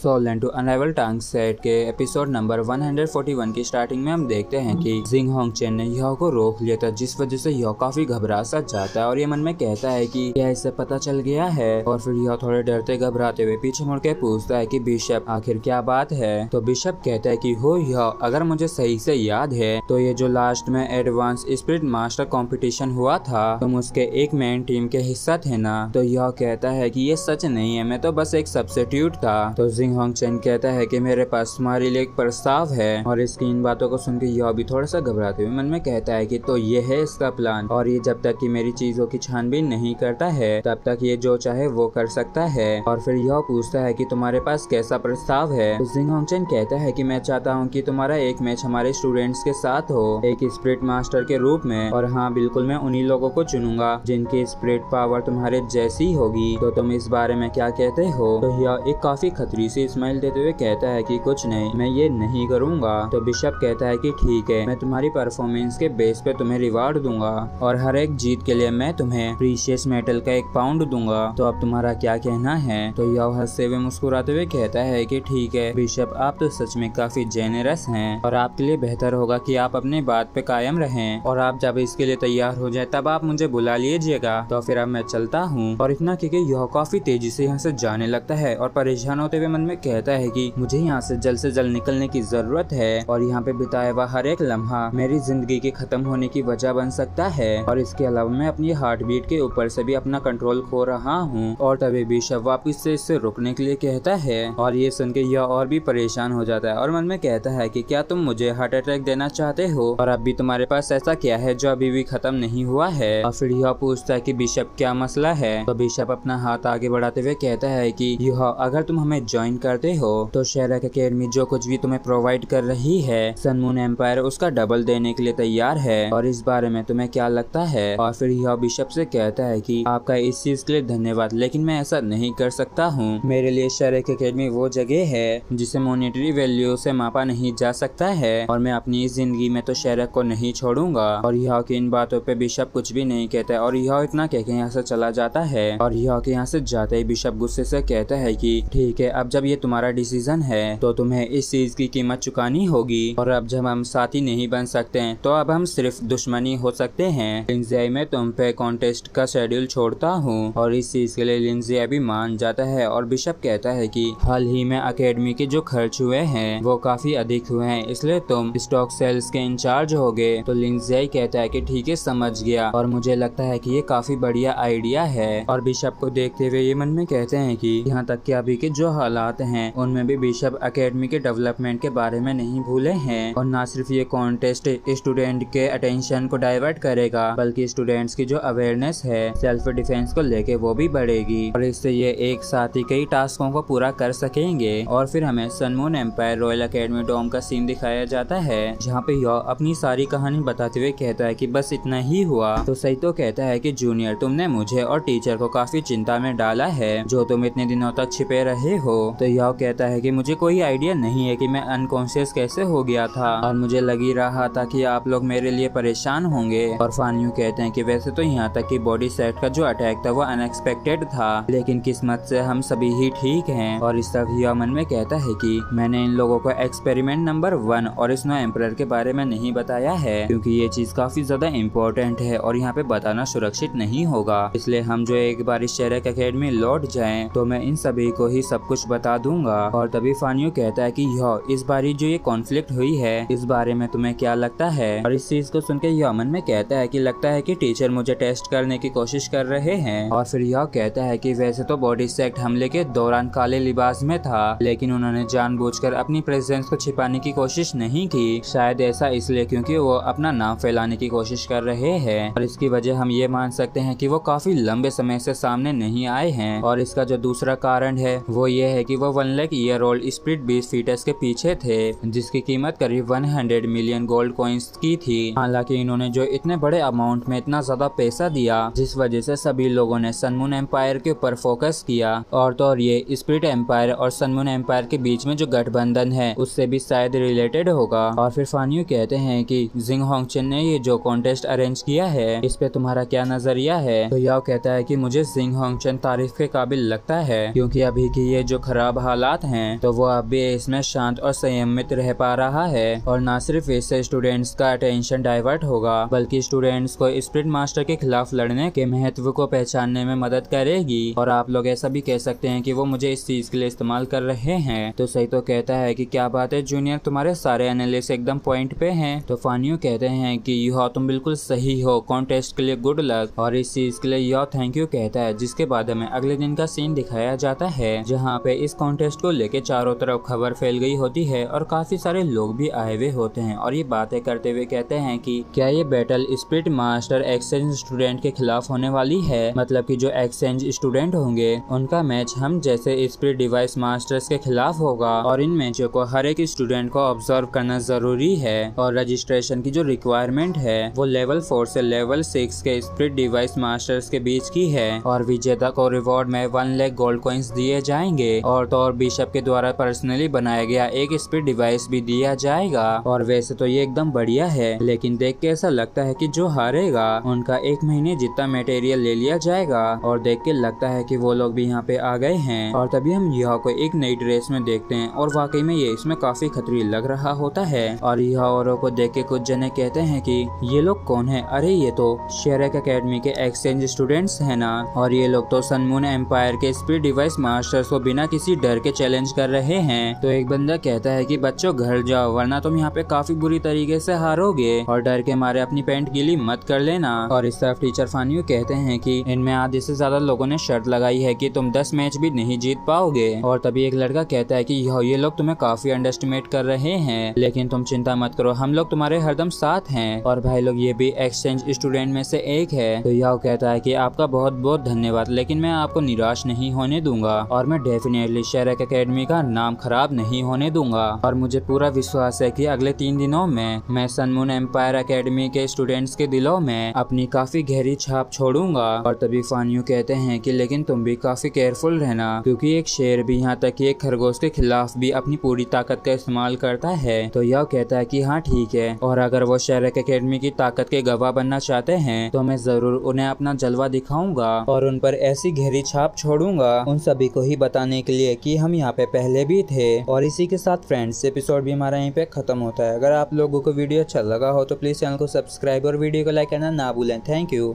Soul and to अनराइवल टांग set के episode number 141 की स्टार्टिंग में हम देखते हैं कि जिंग होंग चेन ने याओ को रोक लिया था, जिस वजह से याओ काफी घबरा सा जाता है और ये मन में कहता है कि क्या इसे पता चल गया है। और फिर याओ थोड़े डरते घबराते हुए पीछे मुड़ के पूछता है कि बिशप आखिर क्या बात है। तो बिशप कहता है कि हो याओ, अगर मुझे सही से याद है तो ये जो लास्ट में एडवांस स्पिरिट मास्टर कंपटीशन हुआ था तुम उसके एक मेन टीम के हिस्सा थे ना। तो याओ कहता है कि ये सच नहीं है, मैं तो बस एक सब्स्टिट्यूट था। तो जिंग होंग चेन कहता है कि मेरे पास तुम्हारे लिए एक प्रस्ताव है। और इसकी इन बातों को सुन के याओ भी थोड़ा सा घबराते हुए मन में कहता है कि तो ये है इसका प्लान, और ये जब तक कि मेरी चीजों की छानबीन नहीं करता है तब तक ये जो चाहे वो कर सकता है। और फिर याओ पूछता है कि तुम्हारे पास कैसा प्रस्ताव है। तो जिंग होंग चेन कहता है कि मैं चाहता हूँ कि तुम्हारा एक मैच हमारे स्टूडेंट्स के साथ हो, एक स्पिरिट मास्टर के रूप में। और हाँ, बिल्कुल मैं उन्हीं लोगों को चुनूंगा जिनकी स्पिरिट पावर तुम्हारे जैसी होगी। तो तुम इस बारे में क्या कहते हो। तो याओ एक काफी खतरी सी स्माइल देते हुए कहता है कि कुछ नहीं, मैं ये नहीं करूंगा। तो बिशप कहता है कि ठीक है, मैं तुम्हारी परफॉर्मेंस के बेस पे तुम्हें रिवार्ड दूंगा और हर एक जीत के लिए मैं तुम्हें प्रीशियस मेटल का 1 पाउंड दूंगा। तो अब तुम्हारा क्या कहना है। तो याओ हंसते हुए मुस्कुराते हुए कहता है कि ठीक है बिशप, आप तो सच में काफी जेनरस हैं और आपके लिए बेहतर होगा कि आप अपनी बात पे कायम रहें, और आप जब इसके लिए तैयार हो जाए तब आप मुझे बुला लीजिएगा। तो फिर अब मैं चलता हूँ। और इतना कि याओ काफी तेजी से यहाँ से जाने लगता है और परेशान होते हुए मन में कहता है कि मुझे यहाँ से जल्द निकलने की जरूरत है, और यहाँ पे बिताया हुआ हर एक लम्हा मेरी जिंदगी के खत्म होने की वजह बन सकता है। और इसके अलावा मैं अपनी हार्ट बीट के ऊपर से भी अपना कंट्रोल खो रहा हूँ। और तभी बिशप वापस से इससे रुकने के लिए कहता है, और ये सुन के याओ और भी परेशान हो जाता है और मन में कहता है कि क्या तुम मुझे हार्ट अटैक देना चाहते हो, और अब भी तुम्हारे पास ऐसा क्या है जो अभी भी खत्म नहीं हुआ है। और फिर याओ पूछता है कि बिशप क्या मसला है। तो बिशप अपना हाथ आगे बढ़ाते हुए कहता है कि याओ, अगर तुम हमें ज्वाइन करते हो तो शेरक एकेडमी जो कुछ भी तुम्हें प्रोवाइड कर रही है सन मून एम्पायर उसका डबल देने के लिए तैयार है, और इस बारे में तुम्हें क्या लगता है। और फिर याओ बिशप से कहता है कि आपका इस चीज के लिए धन्यवाद, लेकिन मैं ऐसा नहीं कर सकता हूँ। मेरे लिए शेरक एकेडमी वो जगह है जिसे मॉनेटरी वैल्यू से मापा नहीं जा सकता है, और मैं अपनी इस जिंदगी में तो शेरक को नहीं छोड़ूंगा। और याओ की इन बातों पे बिशप कुछ भी नहीं कहता है, और याओ इतना कह के यहाँ से चला जाता है। और याओ के यहाँ से जाते ही बिशप गुस्से से कहता है कि ठीक है, अब जब ये तुम्हारा डिसीजन है तो तुम्हें इस चीज की कीमत चुकानी होगी, और अब जब हम साथी नहीं बन सकते हैं तो अब हम सिर्फ दुश्मनी हो सकते हैं। लिंजिया मैं तुम पे कॉन्टेस्ट का शेड्यूल छोड़ता हूँ, और इस चीज के लिए लिंजिया भी मान जाता है। और बिशप कहता है कि हाल ही में अकेडमी के जो खर्च हुए हैं वो काफी अधिक हुए हैं, इसलिए तुम स्टॉक सेल्स के इंचार्ज होगे। तो लिंजिया कहता है कि ठीक है, समझ गया, और मुझे लगता है कि ये काफी बढ़िया आइडिया है। और बिशप को देखते हुए ये मन में कहते हैं कि यहाँ तक कि अभी के जो हालात हैं उनमें भी बिशप एकेडमी के डेवलपमेंट के बारे में नहीं भूले हैं, और ना सिर्फ ये कॉन्टेस्ट स्टूडेंट के अटेंशन को डाइवर्ट करेगा बल्कि स्टूडेंट्स की जो अवेयरनेस है सेल्फ डिफेंस को लेके वो भी बढ़ेगी, और इससे ये एक साथ ही कई टास्कों को पूरा कर सकेंगे। और फिर हमें sun moon empire royal academy dome का सीन दिखाया जाता है जहाँ पे याओ अपनी सारी कहानी बताते हुए कहता है कि बस इतना ही हुआ। तो सही तो कहता है कि जूनियर, तुमने मुझे और टीचर को काफी चिंता में डाला है जो तुम इतने दिनों तक छिपे रहे हो। तो याओ कहता है कि मुझे कोई आइडिया नहीं है कि मैं अनकॉन्शियस कैसे हो गया था, और मुझे लग ही रहा था कि आप लोग मेरे लिए परेशान होंगे। और फानियो कहते हैं कि वैसे तो यहाँ तक कि बॉडी सेट का जो अटैक था वो अनएक्सपेक्टेड था, लेकिन किस्मत से हम सभी ही ठीक हैं। और इस तरह याओ मन में कहता है कि मैंने इन लोगों को एक्सपेरिमेंट नंबर 1 और स्नो एम्परर के बारे में नहीं बताया है, क्योंकि ये चीज काफी ज्यादा इम्पोर्टेंट है और यहाँ पे बताना सुरक्षित नहीं होगा, इसलिए हम जो एक बार इस शेरक एकेडमी लौट जाएं तो मैं इन सभी को ही सब कुछ बता दूंगा। और तभी फानियो कहता है कि याओ, इस बारी जो ये कॉन्फ्लिक्ट हुई है इस बारे में तुम्हें क्या लगता है। और इस चीज को सुन के याओ मन में कहता है कि लगता है कि टीचर मुझे टेस्ट करने की कोशिश कर रहे हैं। और फिर याओ कहता है कि वैसे तो बॉडी सेट हमले के दौरान काले लिबास में था, लेकिन उन्होंने जानबूझकर अपनी प्रेजेंस को छिपाने की कोशिश नहीं की, शायद ऐसा इसलिए क्योंकि वो अपना नाम फैलाने की कोशिश कर रहे हैं। और इसकी वजह हम ये मान सकते हैं कि वो काफी लंबे समय से सामने नहीं आए हैं। और इसका जो दूसरा कारण है वो ये है कि वो 1 lakh year old spirit beast fetus के पीछे थे, जिसकी कीमत करीब 100 मिलियन गोल्ड कॉइंस की थी। हालांकि इन्होंने जो इतने बड़े अमाउंट में इतना ज्यादा पैसा दिया जिस वजह से सभी लोगों ने सन मून एम्पायर के ऊपर फोकस किया, और तो और ये स्पिरिट एम्पायर और सन मून एम्पायर के बीच में जो गठबंधन है उससे भी शायद रिलेटेड होगा। और फिर फानियो कहते हैं कि जिंग होंग चेन ने ये जो कॉन्टेस्ट अरेंज किया है इस पे तुम्हारा क्या नजरिया है। तो याओ कहता है कि मुझे जिंग होंग चेन तारीफ के काबिल लगता है, क्योंकि अभी की ये जो खराब खराब हालात हैं तो वो अब भी इसमें शांत और संयमित रह पा रहा है। और न सिर्फ इससे स्टूडेंट्स का अटेंशन डाइवर्ट होगा बल्कि स्टूडेंट्स को स्पिरिट मास्टर के खिलाफ लड़ने के महत्व को पहचानने में मदद करेगी। और आप लोग ऐसा भी कह सकते हैं कि वो मुझे इस चीज के लिए इस्तेमाल कर रहे हैं। तो सही तो कहता है कि क्या बात है जूनियर, तुम्हारे सारे एनालिसिस एकदम पॉइंट पे हैं। तो फानियो कहते हैं कि यो तुम बिल्कुल सही हो, कॉन्टेस्ट के लिए गुड लक। और इस चीज के लिए यो थैंक यू कहता है। जिसके बाद हमें अगले दिन का सीन दिखाया जाता है जहाँ पे इस कॉन्टेस्ट को लेके चारों तरफ खबर फैल गई होती है और काफी सारे लोग भी आए हुए होते हैं और ये बातें करते हुए कहते हैं कि क्या ये battle spirit master exchange student के खिलाफ होने वाली है। मतलब कि जो एक्सचेंज स्टूडेंट होंगे उनका मैच हम जैसे स्पिरिट डिवाइस मास्टर्स के खिलाफ होगा और इन मैचों को हर एक स्टूडेंट को ऑब्जर्व करना जरूरी है। और रजिस्ट्रेशन की जो रिक्वायरमेंट है वो लेवल 4 से लेवल 6 के स्पिरिट डिवाइस मास्टर्स के बीच की है। और विजेता को रिवॉर्ड में 1 लाख गोल्ड कॉइंस दिए जाएंगे और तो और बिशप के द्वारा पर्सनली बनाया गया एक स्पिरिट डिवाइस भी दिया जाएगा। और वैसे तो ये एकदम बढ़िया है लेकिन देख के ऐसा लगता है कि जो हारेगा उनका 1 महीने जितना मटेरियल ले लिया जाएगा। और देख के लगता है कि वो लोग भी यहाँ पे आ गए हैं। और तभी हम यहाँ को एक नई ड्रेस में देखते हैं और वाकई में ये इसमें काफी खतरी लग रहा होता है। और यहाँ औरों को देख के कुछ जने कहते हैं कि ये लोग कौन है, अरे ये तो शेरेक एकेडमी के एक्सचेंज स्टूडेंट्स है ना। और ये लोग तो सन मून एम्पायर के स्पिरिट डिवाइस मास्टर्स को बिना किसी डर के चैलेंज कर रहे हैं। तो एक बंदा कहता है कि बच्चों घर जाओ वरना तुम यहाँ पे काफी बुरी तरीके से हारोगे और डर के मारे अपनी पैंट गीली मत कर लेना। और इस तरफ टीचर फानियो कहते हैं कि इनमें आधे से ज्यादा लोगों ने शर्त लगाई है कि तुम 10 मैच भी नहीं जीत पाओगे। और तभी एक लड़का कहता है कि ये लोग तुम्हें काफी अंडरएस्टिमेट कर रहे हैं लेकिन तुम चिंता मत करो, हम लोग तुम्हारे हरदम साथ हैं। और भाई लोग ये भी एक्सचेंज स्टूडेंट में से एक है। तो याओ कहता है कि आपका बहुत बहुत धन्यवाद लेकिन मैं आपको निराश नहीं होने दूंगा और मैं डेफिनेटली शेरेक एकेडमी का नाम खराब नहीं होने दूंगा। और मुझे पूरा विश्वास है कि अगले 3 दिनों में मैं सन मून एम्पायर एकेडमी के स्टूडेंट्स के दिलों में अपनी काफी गहरी छाप छोड़ूंगा। और तभी फानियो कहते हैं कि लेकिन तुम भी काफी केयरफुल रहना क्योंकि एक शेर भी यहाँ तक कि एक खरगोश के खिलाफ भी अपनी पूरी ताकत का इस्तेमाल करता है। तो यह कहता है कि हाँ ठीक है और अगर वो शेरेक एकेडमी की ताकत के गवाह बनना चाहते हैं तो मैं जरूर उन्हें अपना जलवा दिखाऊंगा और उन पर ऐसी गहरी छाप छोड़ूंगा उन सभी को ही बताने के लिए कि हम यहाँ पे पहले भी थे। और इसी के साथ फ्रेंड्स एपिसोड भी हमारा यहीं पे खत्म होता है। अगर आप लोगों को वीडियो अच्छा लगा हो तो प्लीज चैनल को सब्सक्राइब और वीडियो को लाइक करना ना भूलें। Thank you.